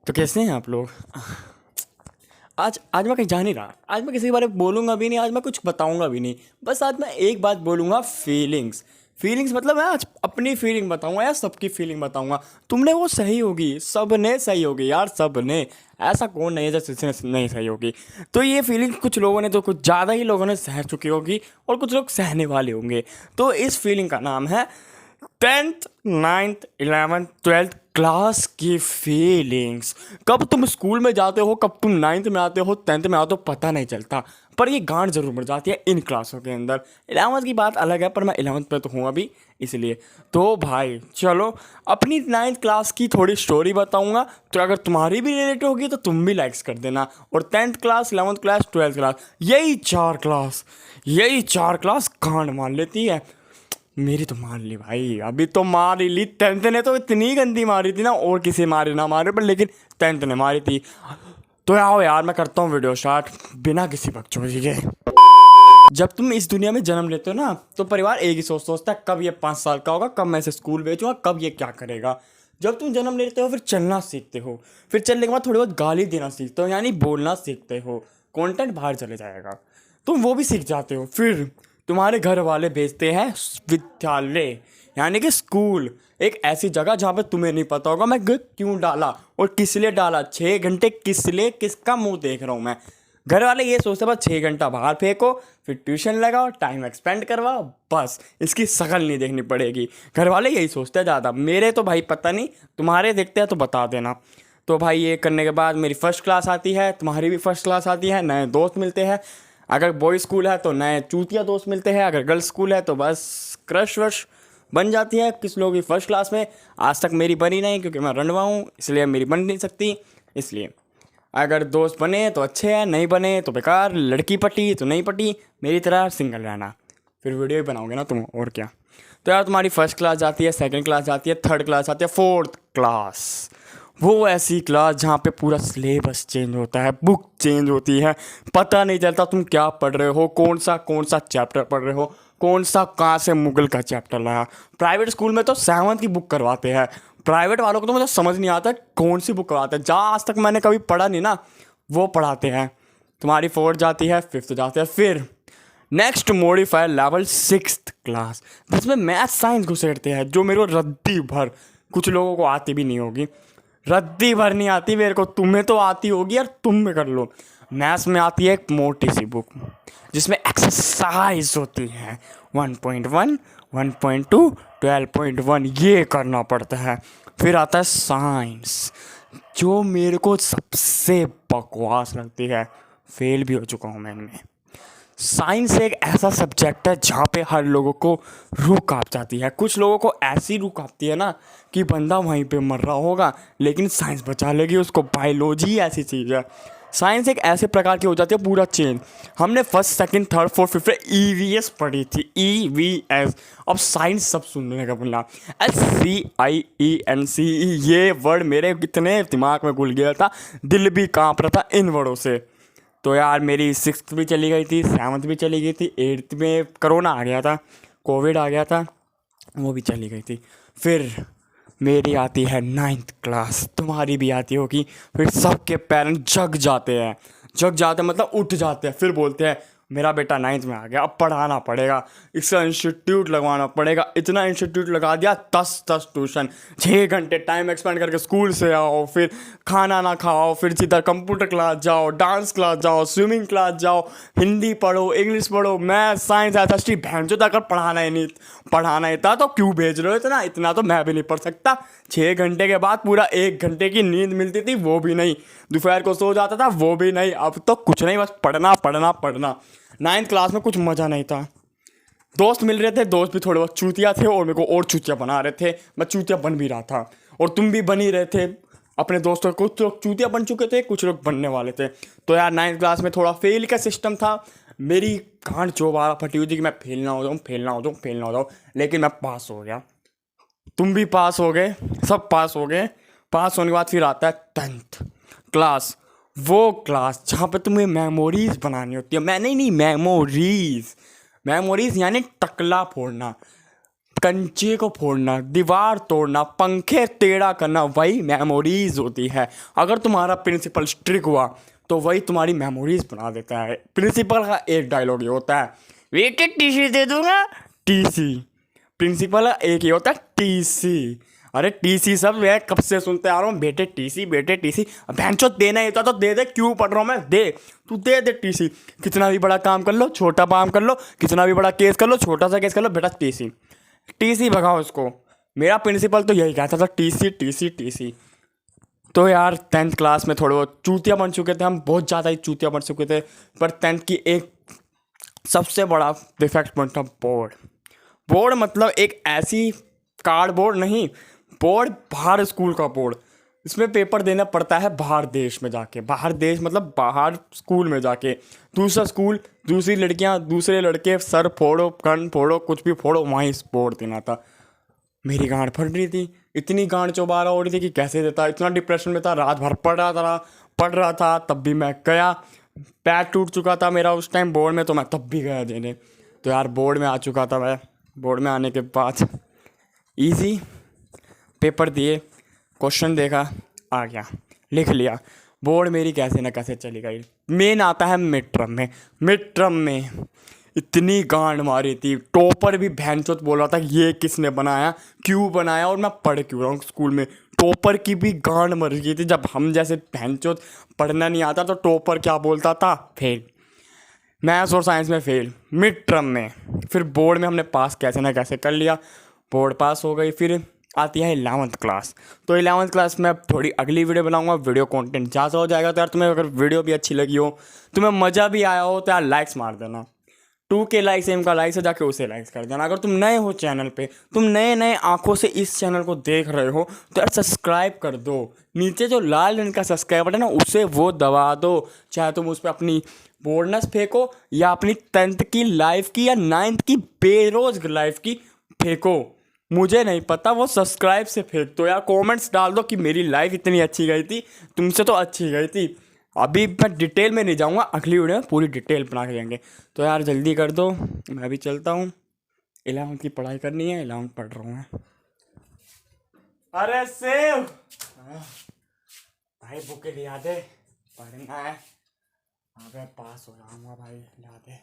तो कैसे हैं आप लोग। आज आज मैं कहीं जा नहीं रहा। आज मैं किसी के बारे में बोलूँगा भी नहीं। आज मैं कुछ बताऊँगा भी नहीं। बस आज मैं एक बात बोलूँगा, फीलिंग्स। फीलिंग्स मतलब मैं आज अपनी फीलिंग बताऊँगा या सबकी फीलिंग बताऊँगा। तुमने वो सही होगी, सब ने सही होगी यार, सब ने। ऐसा कौन नहीं है जिसने नहीं सही होगी। तो ये फीलिंग कुछ लोगों ने तो कुछ ज़्यादा ही लोगों ने सह चुकी होगी और कुछ लोग सहने वाले होंगे। तो इस फीलिंग का नाम है 10th 9th 11th 12th class की फीलिंग्स। कब तुम स्कूल में जाते हो, कब तुम 9th में आते हो, 10th में आते हो, पता नहीं चलता। पर ये गांठ ज़रूर बढ़ जाती है इन क्लासों के अंदर। 11th की बात अलग है, पर मैं 11th पे तो हूँ अभी, इसलिए। तो भाई चलो अपनी 9th क्लास की थोड़ी स्टोरी बताऊँगा। तो अगर तुम्हारी भी रिलेटेड होगी तो तुम भी लाइक्स कर देना। और 10th class, 11th class, 12th class, यही चार क्लास गांठ मान लेती है। मेरी तो मार ली भाई, अभी तो मार ही ली। 10th ने तो इतनी गंदी मारी थी ना, और किसी मारे ना मारे पर, लेकिन 10th ने मारी थी। तो आओ यार मैं करता हूँ वीडियो स्टार्ट बिना किसी बकचोदी के। जब तुम इस दुनिया में जन्म लेते हो ना, तो परिवार एक ही सोचता है, कब ये 5 साल का होगा, कब मैं इसे स्कूल भेजूँगा, कब ये क्या करेगा। जब तुम जन्म लेते हो फिर चलना सीखते हो। फिर चलने के बाद थोड़ी बहुत गाली देना सीखते हो, यानी बोलना सीखते हो। कंटेंट बाहर चले जाएगा, तुम वो भी सीख जाते हो। फिर तुम्हारे घर वाले भेजते हैं विद्यालय, यानी कि स्कूल। एक ऐसी जगह जहाँ पे तुम्हें नहीं पता होगा मैं क्यों डाला और किस लिए डाला। 6 घंटे किस लिए, किसका मुंह देख रहा हूँ मैं। घर वाले ये सोचते बस 6 घंटा बाहर फेंको, फिर ट्यूशन लगाओ, टाइम एक्सपेंड करवाओ, बस इसकी शकल नहीं देखनी पड़ेगी। घर वाले यही सोचते हैं ज़्यादा। मेरे तो भाई पता नहीं, तुम्हारे देखते हैं तो बता देना। तो भाई ये करने के बाद मेरी फर्स्ट क्लास आती है, तुम्हारी भी फर्स्ट क्लास आती है, नए दोस्त मिलते हैं। अगर बॉय स्कूल है तो नए चूतिया दोस्त मिलते हैं, अगर गर्ल्स स्कूल है तो बस क्रश वश बन जाती है किस लोगों की फर्स्ट क्लास में। आज तक मेरी बनी नहीं, क्योंकि मैं रंडवा हूँ, इसलिए मेरी बन नहीं सकती। इसलिए अगर दोस्त बने तो अच्छे हैं, नहीं बने तो बेकार। लड़की पटी तो नहीं पटी, मेरी तरह सिंगल रहना। फिर वीडियो ही बनाओगे ना तुम, और क्या। तो यार तुम्हारी फर्स्ट क्लास जाती है, सेकंड क्लास जाती है, थर्ड क्लास आती है, फोर्थ क्लास। वो ऐसी क्लास जहाँ पे पूरा सिलेबस चेंज होता है, बुक चेंज होती है, पता नहीं चलता तुम क्या पढ़ रहे हो, कौन सा चैप्टर पढ़ रहे हो, कौन सा कहाँ से मुगल का चैप्टर लाया। प्राइवेट स्कूल में तो 7th की बुक करवाते हैं। प्राइवेट वालों को तो मुझे समझ नहीं आता कौन सी बुक करवाते हैं। जहाँ आज तक मैंने कभी पढ़ा नहीं ना, वो पढ़ाते हैं। तुम्हारी 4th जाती है, 5th जाती है। फिर next modifier level 6th class, जिसमें मैथ साइंस घुसेड़ते हैं, जो मेरे को रद्दी भर, कुछ लोगों को आती भी नहीं होगी। रद्दी भर नहीं आती मेरे को, तुम्हें तो आती होगी यार, तुम भी कर लो। मैथ्स में आती है एक मोटी सी बुक, जिसमें एक्सरसाइज होती है 1.1 1.2 12.1, ये करना पड़ता है। फिर आता है साइंस, जो मेरे को सबसे बकवास लगती है। फेल भी हो चुका हूँ मैं इनमें। साइंस एक ऐसा सब्जेक्ट है जहाँ पे हर लोगों को रूह कांप जाती है। कुछ लोगों को ऐसी रूह कांपती है ना कि बंदा वहीं पे मर रहा होगा, लेकिन साइंस बचा लेगी उसको। बायोलॉजी ऐसी चीज़ है। साइंस एक ऐसे प्रकार की हो जाती है पूरा चेंज। हमने first second third fourth fifth EVS पढ़ी थी, EVS। अब साइंस सब सुनने का बोलना, SCIENCE, ये वर्ड मेरे कितने दिमाग में घुल गया था, दिल भी काँप रहा था इन वर्डों से। तो यार मेरी 6th भी चली गई थी, 7th भी चली गई थी, 8th में कोरोना आ गया था, कोविड आ गया था, वो भी चली गई थी। फिर मेरी आती है 9th क्लास, तुम्हारी भी आती होगी। फिर सबके पेरेंट्स जग जाते मतलब उठ जाते हैं। फिर बोलते हैं मेरा बेटा 9th में आ गया, अब पढ़ाना पड़ेगा, इसका इंस्टीट्यूट लगवाना पड़ेगा। इतना इंस्टीट्यूट लगा दिया, 10 ट्यूशन, 6 घंटे टाइम एक्सपेंड करके स्कूल से आओ, फिर खाना ना खाओ, फिर सीधा कंप्यूटर क्लास जाओ, डांस क्लास जाओ, स्विमिंग क्लास जाओ, हिंदी पढ़ो, इंग्लिश पढ़ो, मैथ साइंस ऐसा स्ट्री बहन जो अगर पढ़ाना ही था तो क्यों भेज रहे हो इतना तो मैं भी नहीं पढ़ सकता। 6 घंटे के बाद पूरा 1 घंटे की नींद मिलती थी, वो भी नहीं। दोपहर को सो जाता था, वो भी नहीं। अब तो कुछ नहीं, बस पढ़ना पढ़ना पढ़ना। 9th क्लास में कुछ मज़ा नहीं था। दोस्त मिल रहे थे, दोस्त भी थोड़े बहुत चूतिया थे और मेरे को और चूतिया बना रहे थे। मैं चूतिया बन भी रहा था और तुम भी बन ही रहे थे अपने दोस्तों। कुछ लोग चूतिया बन चुके थे, कुछ लोग बनने वाले थे। तो यार 9th क्लास में थोड़ा फेल का सिस्टम था। मेरी गांठ जो बार फटी हुई थी कि मैं फेल ना हो जाऊँ, लेकिन मैं पास हो गया। तुम भी पास हो गए, सब पास हो गए। पास होने के बाद फिर आता है 10th क्लास, वो क्लास जहाँ पे तुम्हें मेमोरीज बनानी होती है। मैंने नहीं, मेमोरीज यानी टकला फोड़ना। कंचे को फोड़ना, दीवार तोड़ना, पंखे टेढ़ा करना, वही मेमोरीज होती है। अगर तुम्हारा प्रिंसिपल स्ट्रिक्ट हुआ तो वही तुम्हारी मेमोरीज बना देता है। प्रिंसिपल का एक डायलॉग ये होता है, बेटे टीसी दे दूंगा, टीसी। प्रिंसिपल का एक ही होता है, टीसी। अरे टीसी सब मैं कब से सुनते आ रहा हूँ, बेटे टीसी, बेटे टीसी। भैंचो देना ही था तो दे दे, क्यों पढ़ रहा हूँ मैं, दे तू दे दे टीसी। कितना भी बड़ा काम कर लो, छोटा काम कर लो, कितना भी बड़ा केस कर लो, छोटा सा केस कर लो, बेटा टीसी, टीसी भगाओ उसको। मेरा प्रिंसिपल तो यही कहता था, टीसी टीसी टीसी। तो यार 10th क्लास में थोड़े बहुत चूतिया बन चुके थे हम, बहुत ज़्यादा ही चूतिया बन चुके थे। पर 10th की एक सबसे बड़ा डिफेक्ट पॉइंट था बोर्ड। बोर्ड मतलब एक ऐसी कार्डबोर्ड नहीं, बोर्ड बाहर स्कूल का बोर्ड। इसमें पेपर देना पड़ता है बाहर देश में जाके, बाहर देश मतलब बाहर स्कूल में जाके। दूसरा स्कूल, दूसरी लड़कियां, दूसरे लड़के, सर फोड़ो, कन फोड़ो, कुछ भी फोड़ो, वहीं बोर्ड देना था। मेरी गांड फट रही थी, इतनी गांड चौबारा हो रही थी कि कैसे देता। इतना डिप्रेशन में था, रात भर पढ़ रहा था तब भी मैं गया। पैर टूट चुका था मेरा उस टाइम बोर्ड में, तो मैं तब भी गया देने। तो यार बोर्ड में आ चुका था मैं। बोर्ड में आने के बाद इजी पेपर दिए, क्वेश्चन देखा, आ गया, लिख लिया। बोर्ड मेरी कैसे ना कैसे चली गई। मेन आता है मिड टर्म में। मिड टर्म में इतनी गांड मारी थी, टॉपर भी भैंचोत बोल रहा था ये किसने बनाया, क्यों बनाया, और मैं पढ़ क्यों रहा हूँ स्कूल में। टॉपर की भी गांड मर गई थी। जब हम जैसे भैंचोत पढ़ना नहीं आता तो टॉपर क्या बोलता था, फेल, मैथ्स और साइंस में फेल मिड टर्म में। फिर बोर्ड में हमने पास कैसे ना कैसे कर लिया, बोर्ड पास हो गई। फिर आती है 11th क्लास। तो 11th क्लास में थोड़ी अगली वीडियो बनाऊंगा, वीडियो कंटेंट ज़्यादा हो जाएगा। तो यार तुम्हें अगर वीडियो भी अच्छी लगी हो, तुम्हें मज़ा भी आया हो, तो यार लाइक्स मार देना। 2K लाइक्स, एम का लाइक्स है, जाके उसे लाइक्स कर देना। अगर तुम नए हो चैनल पे, तुम नए नए आंखों से इस चैनल को देख रहे हो, तो यार सब्सक्राइब कर दो। नीचे जो लाल रंग का सब्सक्राइब बटन है ना, उसे वो दबा दो। चाहे तुम उस पर अपनी बोनस फेंको, या अपनी 10th की लाइफ की, या 9th की बेरोज लाइफ की फेंको, मुझे नहीं पता, वो सब्सक्राइब से फेंक दो। यार कमेंट्स डाल दो कि मेरी लाइफ इतनी अच्छी गई थी, तुमसे तो अच्छी गई थी। अभी मैं डिटेल में नहीं जाऊँगा, अगली वीडियो में पूरी डिटेल बना के देंगे। तो यार जल्दी कर दो, मैं भी चलता हूँ। 11th की पढ़ाई करनी है, 11th पढ़ रहा हूँ मैं। अरे सेव भाई, बुक लिया दे, पढ़ना है। हाँ भाई, पास हो जाऊँगा भाई, ला दे।